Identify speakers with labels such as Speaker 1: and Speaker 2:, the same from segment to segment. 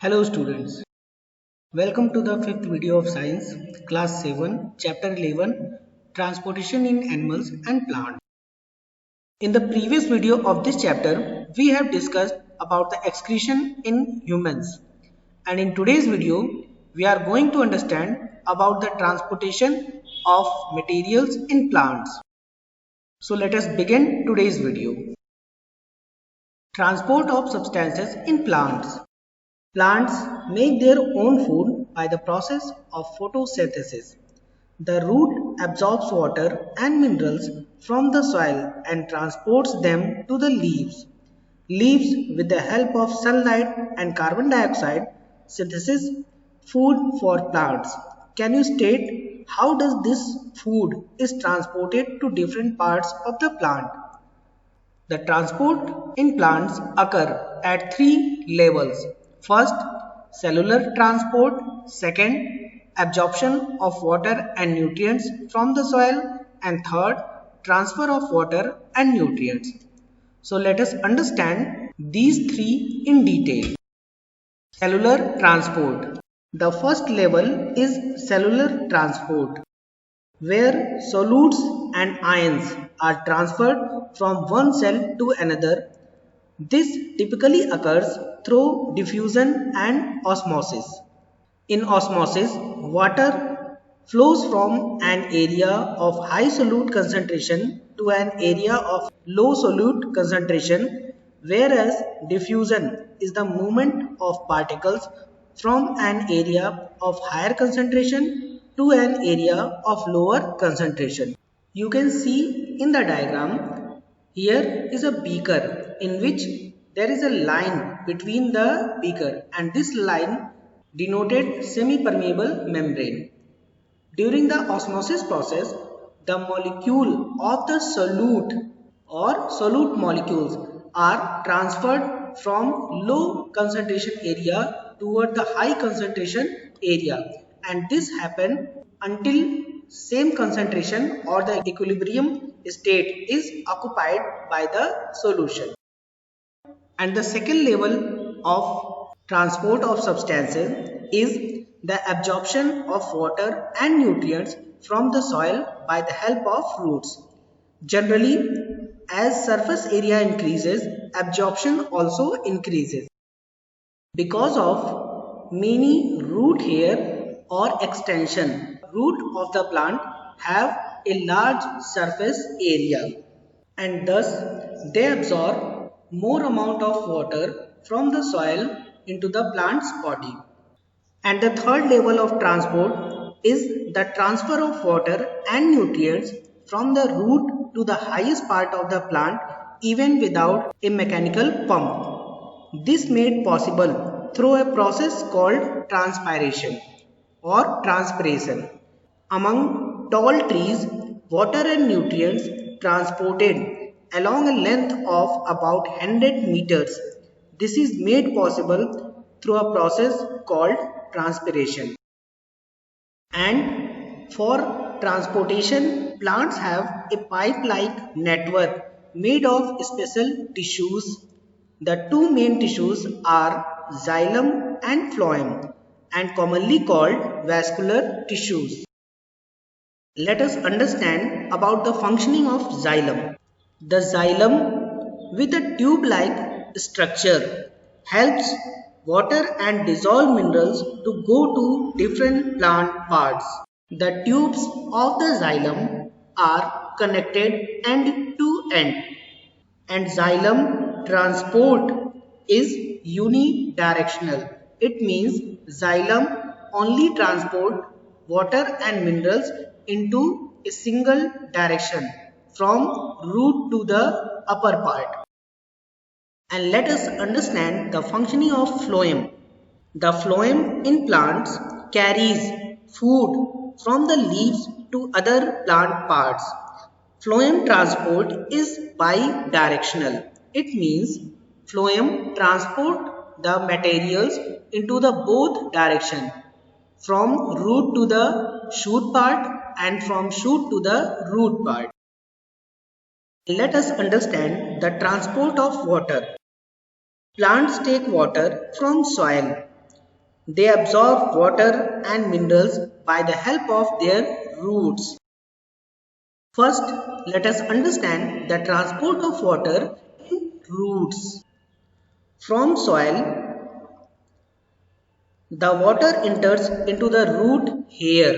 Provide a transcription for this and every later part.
Speaker 1: Hello students, welcome to the fifth video of science, class 7, chapter 11, transportation in animals and plants. In the previous video of this chapter, we have discussed about the excretion in humans. And in today's video, we are going to understand about the transportation of materials in plants. So let us begin today's video. Transport of substances in plants. Plants make their own food by the process of photosynthesis. The root absorbs water and minerals from the soil and transports them to the leaves. Leaves, with the help of sunlight and carbon dioxide, synthesis food for plants. Can you state how does this food is transported to different parts of the plant? The transport in plants occur at three levels. First, cellular transport. Second, absorption of water and nutrients from the soil. And third, transfer of water and nutrients. So let us understand these three in detail. Cellular transport. The first level is cellular transport, where solutes and ions are transferred from one cell to another. This typically occurs through diffusion and osmosis. In osmosis, water flows from an area of high solute concentration to an area of low solute concentration, whereas diffusion is the movement of particles from an area of higher concentration to an area of lower concentration. You can see in the diagram, here is a beaker in which there is a line between the beaker, and this line denoted semi-permeable membrane. During the osmosis process, the molecule of the solute or solute molecules are transferred from low concentration area toward the high concentration area, and this happens until same concentration or the equilibrium state is occupied by the solution. And the second level of transport of substances is the absorption of water and nutrients from the soil by the help of roots. Generally, as surface area increases, absorption also increases. Because of many root hair or extension, root of the plant have a large surface area, and thus they absorb more amount of water from the soil into the plant's body. And the third level of transport is the transfer of water and nutrients from the root to the highest part of the plant, even without a mechanical pump. This made possible through a process called transpiration or transpiration. Among tall trees, water and nutrients transported along a length of about 100 meters. This is made possible through a process called transpiration. And for transportation, plants have a pipe-like network made of special tissues. The two main tissues are xylem and phloem, and commonly called vascular tissues. Let us understand about the functioning of xylem. The xylem, with a tube-like structure, helps water and dissolved minerals to go to different plant parts. The tubes of the xylem are connected end to end, and xylem transport is unidirectional. It means xylem only transport water and minerals into a single direction from root to the upper part. And let us understand the functioning of phloem. The phloem in plants carries food from the leaves to other plant parts. Phloem transport is bidirectional. It means phloem transport the materials into the both direction, from root to the shoot part and from shoot to the root part. Let us understand the transport of water. Plants take water from soil. They absorb water and minerals by the help of their roots. First, let us understand the transport of water in roots. From soil, the water enters into the root hair.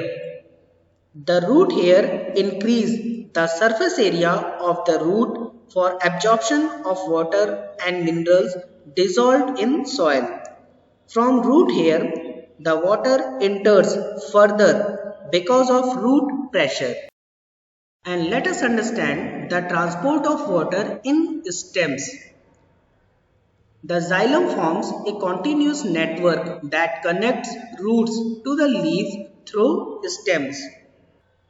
Speaker 1: The root hair increase the surface area of the root for absorption of water and minerals dissolved in soil. From root hair, the water enters further because of root pressure. And let us understand the transport of water in stems. The xylem forms a continuous network that connects roots to the leaves through stems.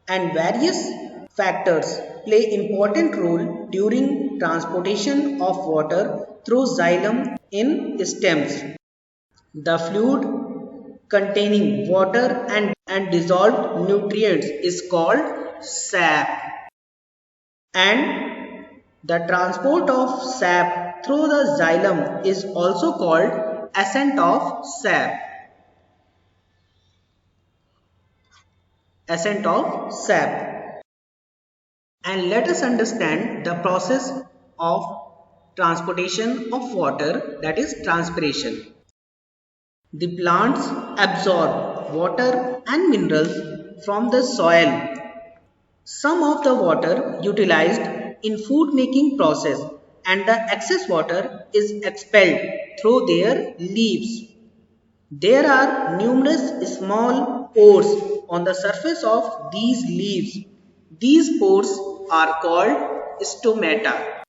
Speaker 1: And various factors play important role during transportation of water through xylem in stems. The fluid containing water and dissolved nutrients is called sap, and the transport of sap through the xylem is also called ascent of sap. Ascent of sap. And let us understand the process of transportation of water, that is transpiration. The plants absorb water and minerals from the soil. Some of the water utilized in food making process and the excess water is expelled through their leaves. There are numerous small pores on the surface of these leaves. These pores are called stomata.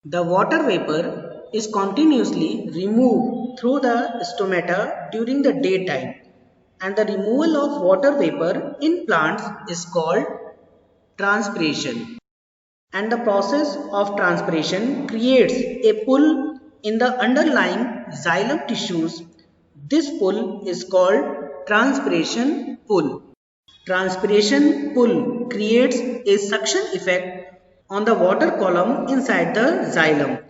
Speaker 1: The water vapor is continuously removed through the stomata during the daytime, and the removal of water vapor in plants is called transpiration. And the process of transpiration creates a pull in the underlying xylem tissues. This pull is called transpiration pull. Transpiration pull creates a suction effect on the water column inside the xylem.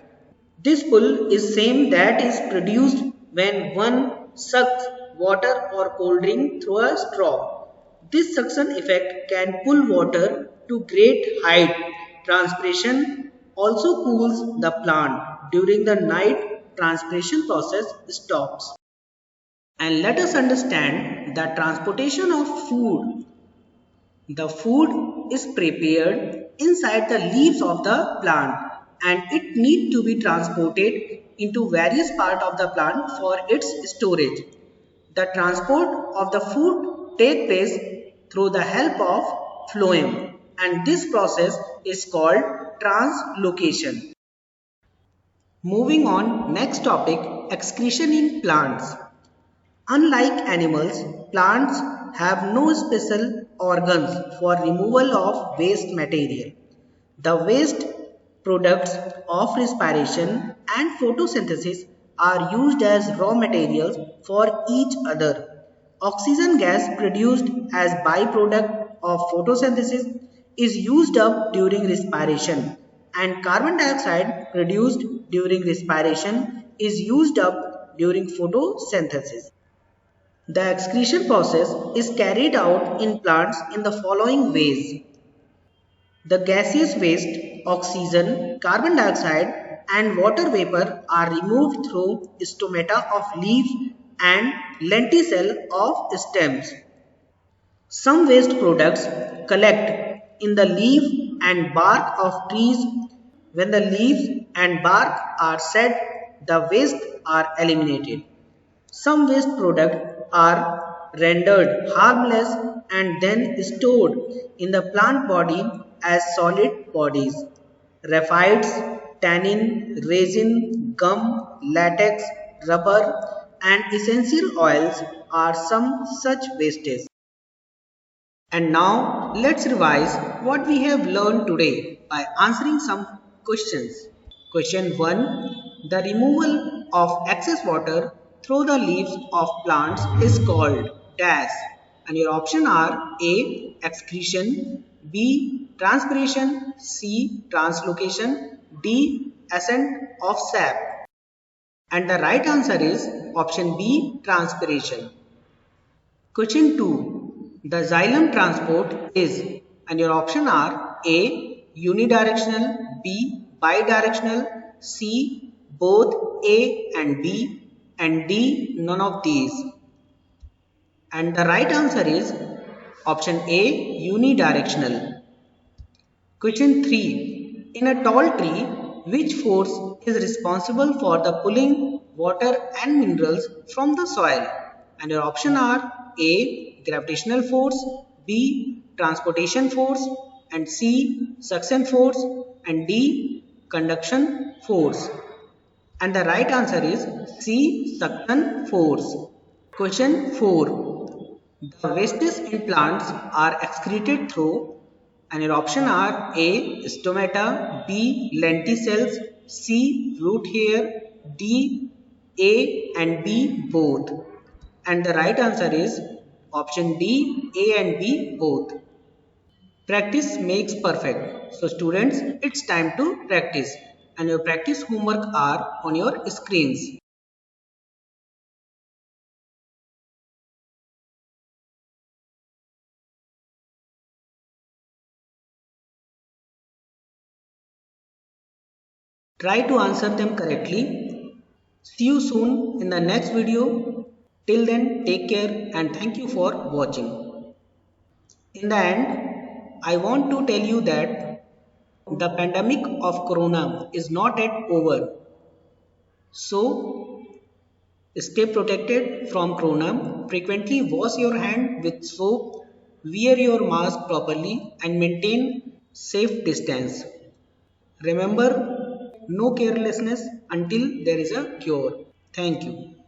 Speaker 1: This pull is same that is produced when one sucks water or cold drink through a straw. This suction effect can pull water to great height. Transpiration also cools the plant. During the night, transpiration process stops. And let us understand the transportation of food. The food is prepared inside the leaves of the plant and it need to be transported into various parts of the plant for its storage. The transport of the food takes place through the help of phloem, and this process is called translocation. Moving on, next topic, excretion in plants. Unlike animals, plants have no special organs for removal of waste material. The waste products of respiration and photosynthesis are used as raw materials for each other. Oxygen gas produced as byproduct of photosynthesis is used up during respiration, and carbon dioxide produced during respiration is used up during photosynthesis. The excretion process is carried out in plants in the following ways. The gaseous waste, oxygen, carbon dioxide and water vapor are removed through stomata of leaves and lenticel of stems. Some waste products collect in the leaf and bark of trees. When the leaves and bark are shed, the waste are eliminated. Some waste products are rendered harmless and then stored in the plant body as solid bodies. Raphides, tannin, resin, gum, latex, rubber, and essential oils are some such wastes. And now let's revise what we have learned today by answering some questions. Question 1. The removal of excess water through the leaves of plants is called dash. And your options are A. Excretion, B. Transpiration, C. Translocation, D. ascent of sap. And the right answer is option B, transpiration. Question 2. The xylem transport is, and your option are A, unidirectional, B, bidirectional, C, both A and B, and D, none of these. And the right answer is option A, unidirectional. Question 3. In a tall tree, which force is responsible for the pulling water and minerals from the soil? And your option are A, gravitational force, B, transportation force, and C, suction force, and D, conduction force. And the right answer is C, suction force. Question 4. The wastes in plants are excreted through, and your option are A, stomata, B, lenticels, C, root hair, D, A and B both. And the right answer is option D, A and B both. Practice makes perfect. So students, it's time to practice. And your practice homework are on your screens. Try to answer them correctly. See you soon in the next video. Till then, take care and thank you for watching. In the end, I want to tell you that the pandemic of corona is not yet over. So, stay protected from corona. Frequently wash your hand with soap, wear your mask properly and maintain safe distance. Remember, no carelessness until there is a cure. Thank you.